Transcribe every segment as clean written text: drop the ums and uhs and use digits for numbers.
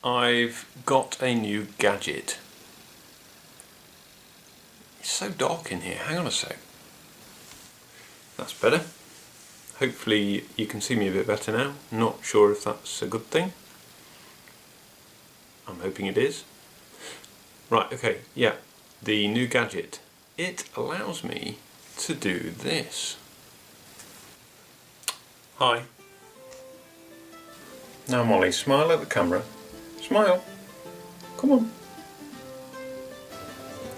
I've got a new gadget. It's so dark in here, hang on a sec. That's better. Hopefully you can see me a bit better now. Not sure if that's a good thing. I'm hoping it is. Right, okay, yeah, the new gadget. It allows me to do this. Hi. Now Molly, smile at the camera. Smile. Come on.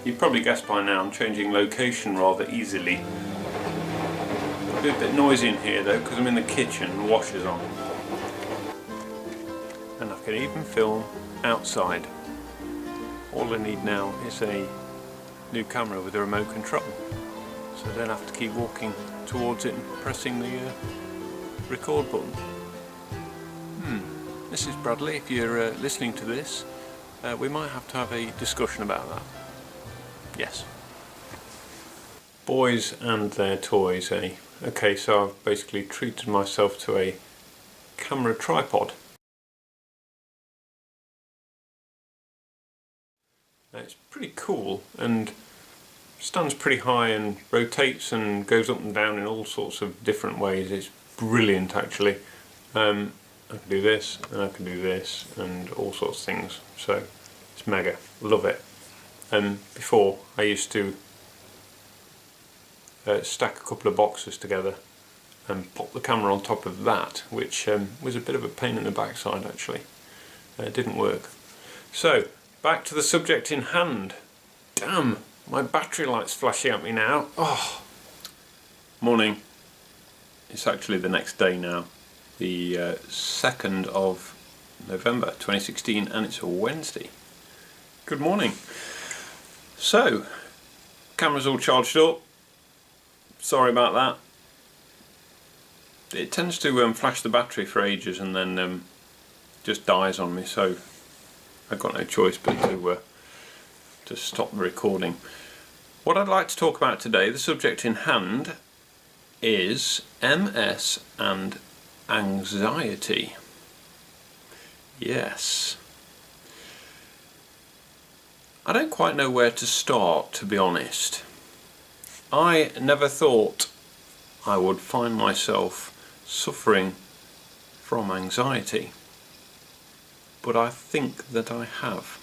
You've probably guessed by now I'm changing location rather easily. It'll be a bit noisy in here though because I'm in the kitchen and the washer's on. And I can even film outside. All I need now is a new camera with a remote control. So I don't have to keep walking towards it and pressing the record button. This is Bradley. If you're listening to this, we might have to have a discussion about that. Yes. Boys and their toys, eh? Okay, so I've basically treated myself to a camera tripod. Now, it's pretty cool and stands pretty high and rotates and goes up and down in all sorts of different ways. It's brilliant actually. I can do this and I can do this and all sorts of things, so it's mega, love it. Before I used to stack a couple of boxes together and pop the camera on top of that, which was a bit of a pain in the backside actually. It didn't work. So back to the subject in hand. Damn, my battery light's flashing at me now. Oh, morning. It's actually the next day now, the 2nd of November 2016, and it's a Wednesday. Good morning. So, camera's all charged up. Sorry about that. It tends to flash the battery for ages and then just dies on me, so I've got no choice but to stop the recording. What I'd like to talk about today, the subject in hand, is MS and anxiety. Yes. I don't quite know where to start, to be honest. I never thought I would find myself suffering from anxiety, but I think that I have.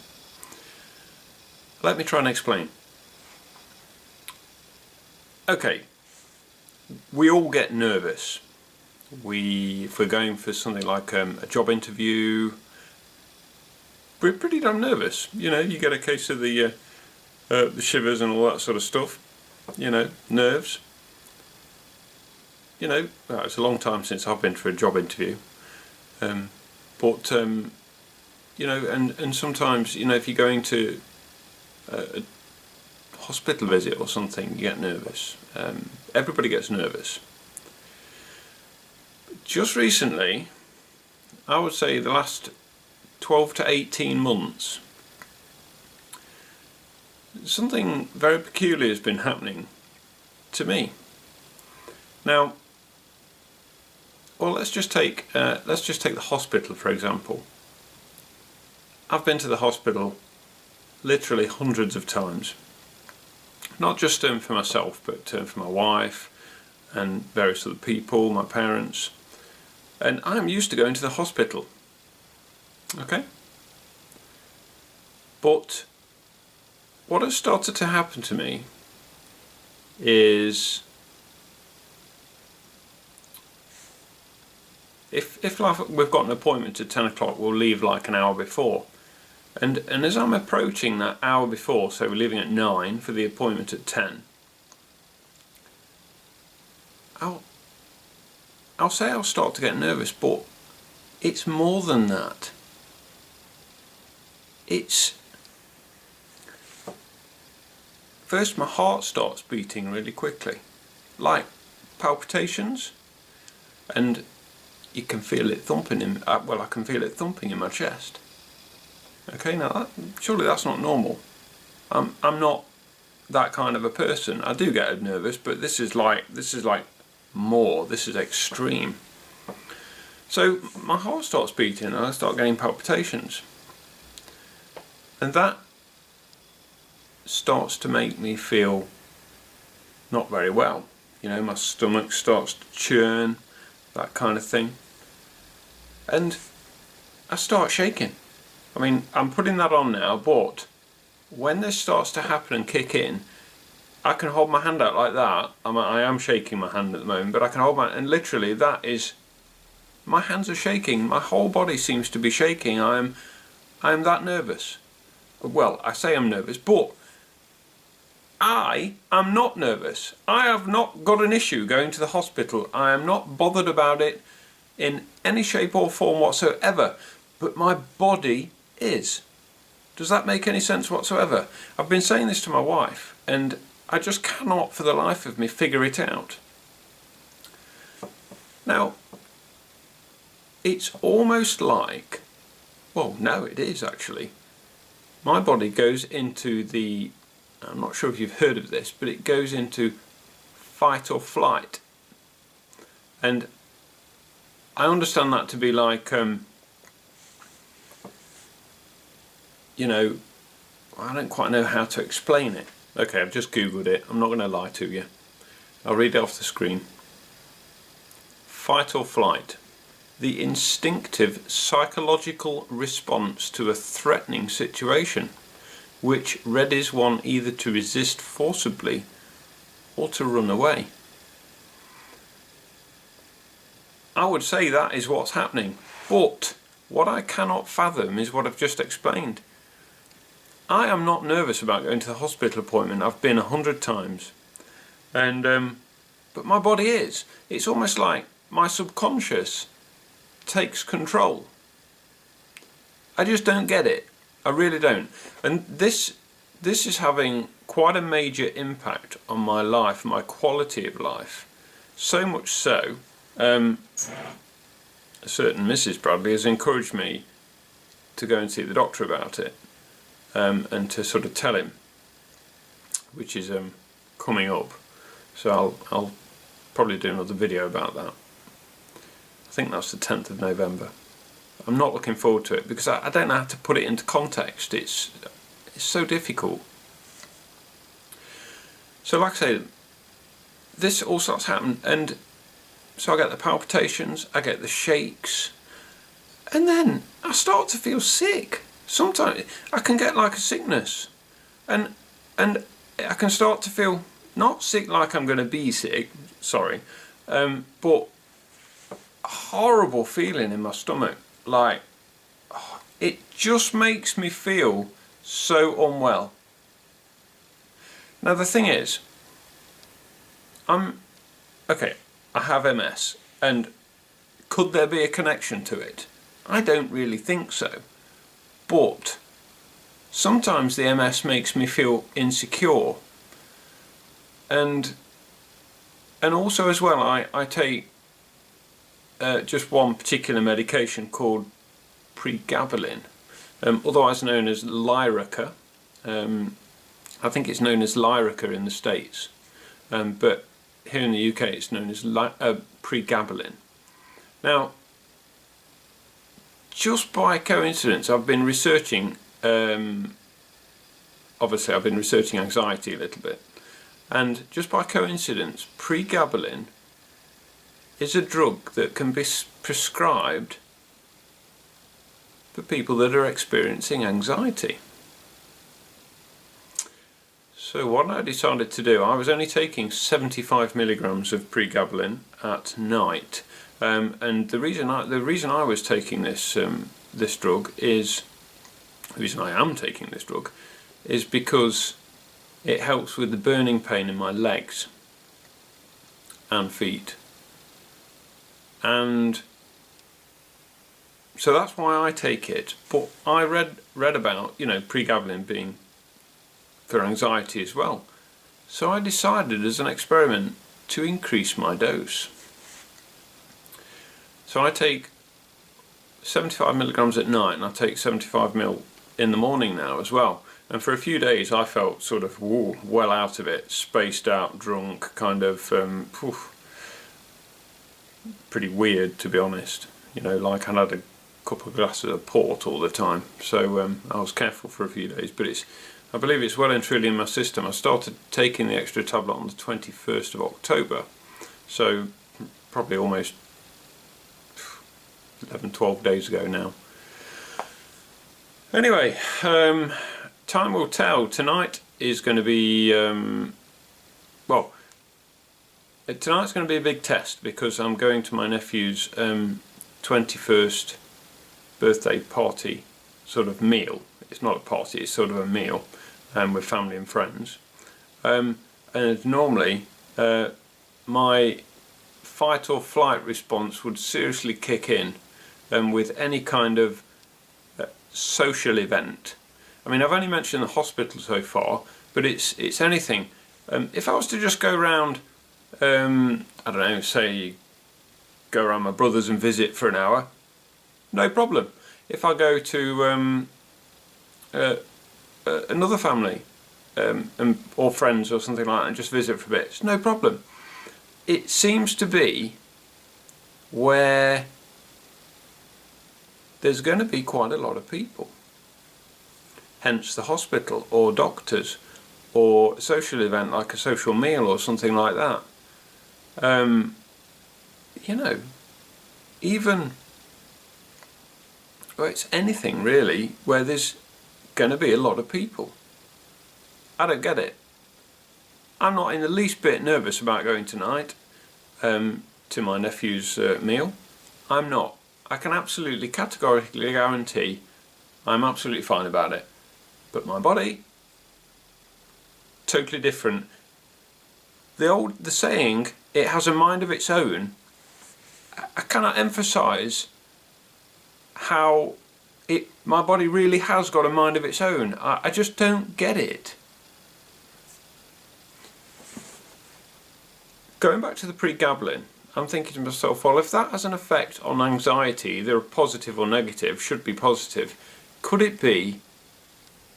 Let me try and explain. Okay, we all get nervous. If we're going for something like a job interview, we're pretty damn nervous. You know, you get a case of the shivers and all that sort of stuff. You know, nerves. You know, well, it's a long time since I've been for a job interview. But you know, and sometimes, you know, if you're going to a hospital visit or something, you get nervous. Everybody gets nervous. Just recently, I would say the last 12 to 18 months, something very peculiar has been happening to me. Now, well, let's just take the hospital for example. I've been to the hospital literally hundreds of times, not just for myself, but for my wife and various other people, my parents, and I'm used to going to the hospital. Okay? But what has started to happen to me is if like we've got an appointment at 10 o'clock, we'll leave like an hour before. And as I'm approaching that hour before, so we're leaving at 9 for the appointment at 10, I'll say I'll start to get nervous, but it's more than that. It's first my heart starts beating really quickly, like palpitations, and you can feel it thumping in. Well, I can feel it thumping in my chest. Okay, now surely that's not normal. I'm not that kind of a person. I do get nervous, but this is like more. This is extreme. So my heart starts beating and I start getting palpitations. And that starts to make me feel not very well. You know, my stomach starts to churn, that kind of thing. And I start shaking. I mean, I'm putting that on now, but when this starts to happen and kick in, I can hold my hand out like that. I am shaking my hand at the moment, but I can hold my, and literally that is, my hands are shaking. My whole body seems to be shaking. I am that nervous. Well, I say I'm nervous, but I am not nervous. I have not got an issue going to the hospital. I am not bothered about it in any shape or form whatsoever, but my body is. Does that make any sense whatsoever? I've been saying this to my wife, and I just cannot for the life of me figure it out. Now, it's almost like, well, no, it is actually. My body goes into the, I'm not sure if you've heard of this, but it goes into fight or flight. And I understand that to be like, you know, I don't quite know how to explain it. Okay, I've just Googled it. I'm not going to lie to you. I'll read it off the screen. Fight or flight. The instinctive psychological response to a threatening situation, which readies one either to resist forcibly or to run away. I would say that is what's happening, but what I cannot fathom is what I've just explained. I am not nervous about going to the hospital appointment. I've been 100 times, and but my body is. It's almost like my subconscious takes control. I just don't get it. I really don't. And this is having quite a major impact on my life, my quality of life. So much so, a certain Mrs. Bradley has encouraged me to go and see the doctor about it, and to sort of tell him, which is coming up. So I'll probably do another video about that. I think that's the 10th of November. I'm not looking forward to it because I don't know how to put it into context. It's so difficult. So like I say, this all starts happening, and so I get the palpitations, I get the shakes, and then I start to feel sick. Sometimes I can get like a sickness, and I can start to feel not sick like I'm going to be sick, sorry, but a horrible feeling in my stomach, like it just makes me feel so unwell. Now the thing is, I have MS, and could there be a connection to it? I don't really think so, but sometimes the MS makes me feel insecure, and also as well I take just one particular medication called Pregabalin, otherwise known as Lyrica. I think it's known as Lyrica in the States, but here in the UK it's known as Pregabalin. Now, just by coincidence, I've been researching, obviously I've been researching anxiety a little bit, and just by coincidence, Pregabalin is a drug that can be prescribed for people that are experiencing anxiety. So what I decided to do, I was only taking 75 milligrams of Pregabalin at night, and the reason I was taking this drug is, the reason I am taking this drug is because it helps with the burning pain in my legs and feet, and so that's why I take it. But I read about, you know, Pregabalin being for anxiety as well, so I decided as an experiment to increase my dose. So I take 75 milligrams at night, and I take 75 mil in the morning now as well. And for a few days I felt sort of well out of it, spaced out, drunk, kind of pretty weird, to be honest. You know, like I had a couple of glasses of port all the time, so I was careful for a few days, but I believe it's well and truly in my system. I started taking the extra tablet on the 21st of October, so probably almost 11-12 days ago now. Anyway, time will tell. Tonight is going to be well, tonight's going to be a big test because I'm going to my nephew's 21st birthday party sort of meal. It's not a party, it's sort of a meal with family and friends. And normally my fight or flight response would seriously kick in with any kind of social event. I mean, I've only mentioned the hospital so far, but it's anything. If I was to just go around, I don't know, say go around my brother's and visit for an hour, no problem. If I go to another family or friends or something like that and just visit for a bit, it's no problem. It seems to be where there's going to be quite a lot of people. Hence the hospital or doctors or a social event like a social meal or something like that. You know, even, well, it's anything really where there's going to be a lot of people. I don't get it. I'm not in the least bit nervous about going tonight to my nephew's meal. I'm not. I can absolutely categorically guarantee I'm absolutely fine about it. But my body, totally different. The saying, it has a mind of its own, I cannot emphasise how my body really has got a mind of its own. I just don't get it. Going back to the Pregabalin, I'm thinking to myself, well, if that has an effect on anxiety, either positive or negative, should be positive, could it be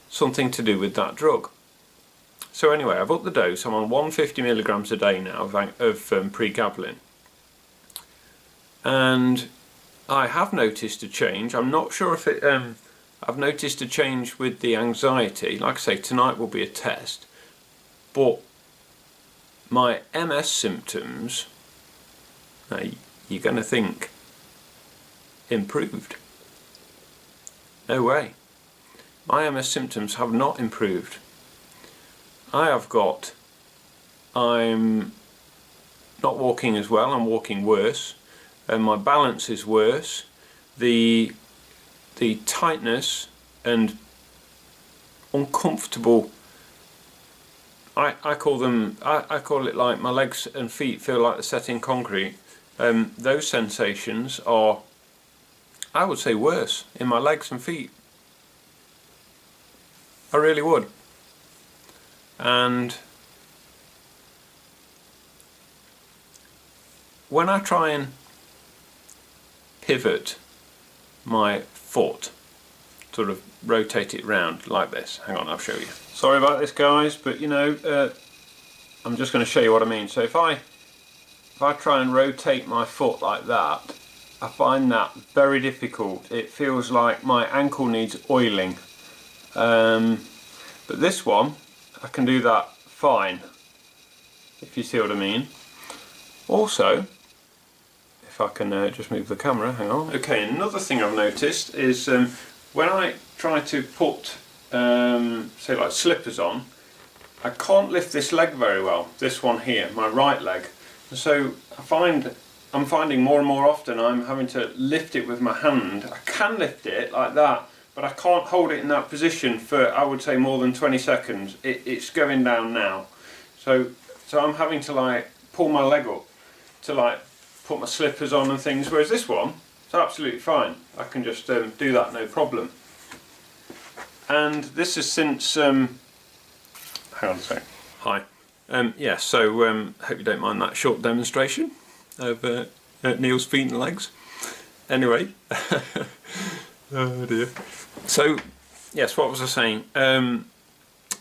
something to do with that drug? So anyway, I've upped the dose. I'm on 150 milligrams a day now of Pregabalin. And I have noticed a change. I'm not sure if it... I've noticed a change with the anxiety. Like I say, tonight will be a test. But my MS symptoms, now you're going to think, improved. No way. My MS symptoms have not improved. I'm not walking as well, I'm walking worse, and my balance is worse. The tightness and uncomfortable, I call it like my legs and feet feel like they're set in concrete. Those sensations are, I would say, worse in my legs and feet. I really would. And when I try and pivot my foot, sort of rotate it round like this, hang on, I'll show you. Sorry about this, guys, but you know, I'm just going to show you what I mean. So if I try and rotate my foot like that, I find that very difficult. It feels like my ankle needs oiling. But this one, I can do that fine, if you see what I mean. Also, if I can just move the camera, hang on. Okay, another thing I've noticed is when I try to put, say like slippers on, I can't lift this leg very well, this one here, my right leg. And so I'm finding more and more often I'm having to lift it with my hand. I can lift it like that, but I can't hold it in that position for, I would say, more than 20 seconds. It's going down now. So I'm having to like pull my leg up to like put my slippers on and things, whereas this one, it's absolutely fine. I can just do that no problem. And this is since, hang on a sec. Hi. Yeah, so hope you don't mind that short demonstration of Neil's feet and legs. Anyway. Oh dear. So, yes, what was I saying?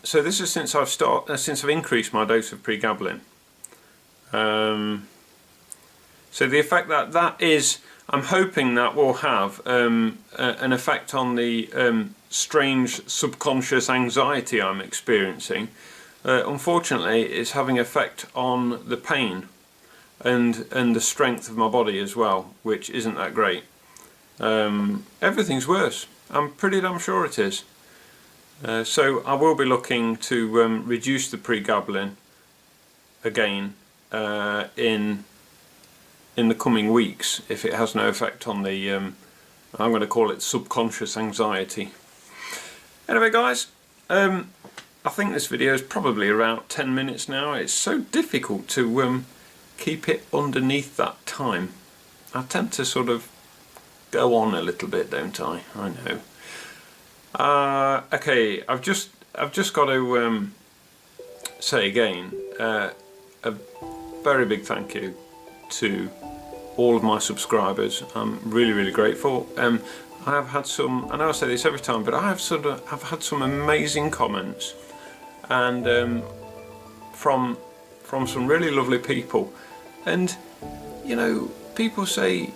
So this is since I've increased my dose of Pregabalin. So the effect that is, I'm hoping that will have an effect on the strange subconscious anxiety I'm experiencing. Unfortunately, it's having an effect on the pain and the strength of my body as well, which isn't that great. Everything's worse. I'm pretty damn sure it is. So I will be looking to reduce the pregabalin again in the coming weeks if it has no effect on the I'm going to call it subconscious anxiety. Anyway guys, I think this video is probably around 10 minutes now. It's so difficult to keep it underneath that time. I tend to sort of go on a little bit, don't I? I know. Okay, I've just got to say again a very big thank you to all of my subscribers. I'm really grateful. I have had some, I know I say this every time, but I've had some amazing comments, and from some really lovely people, and you know, people say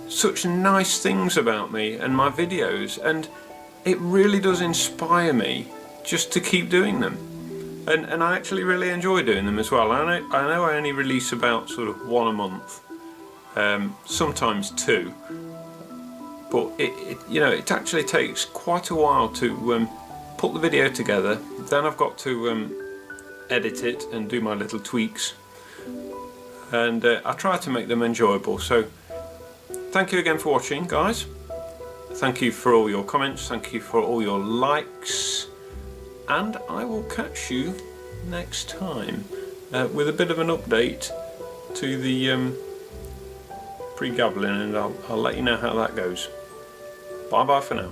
such nice things about me and my videos, and it really does inspire me just to keep doing them, and I actually really enjoy doing them as well. I know I only release about sort of one a month, sometimes two, but it actually takes quite a while to put the video together. Then I've got to edit it and do my little tweaks, and I try to make them enjoyable. So thank you again for watching, guys. Thank you for all your comments, thank you for all your likes, and I will catch you next time with a bit of an update to the pregabalin, and I'll let you know how that goes. Bye bye for now.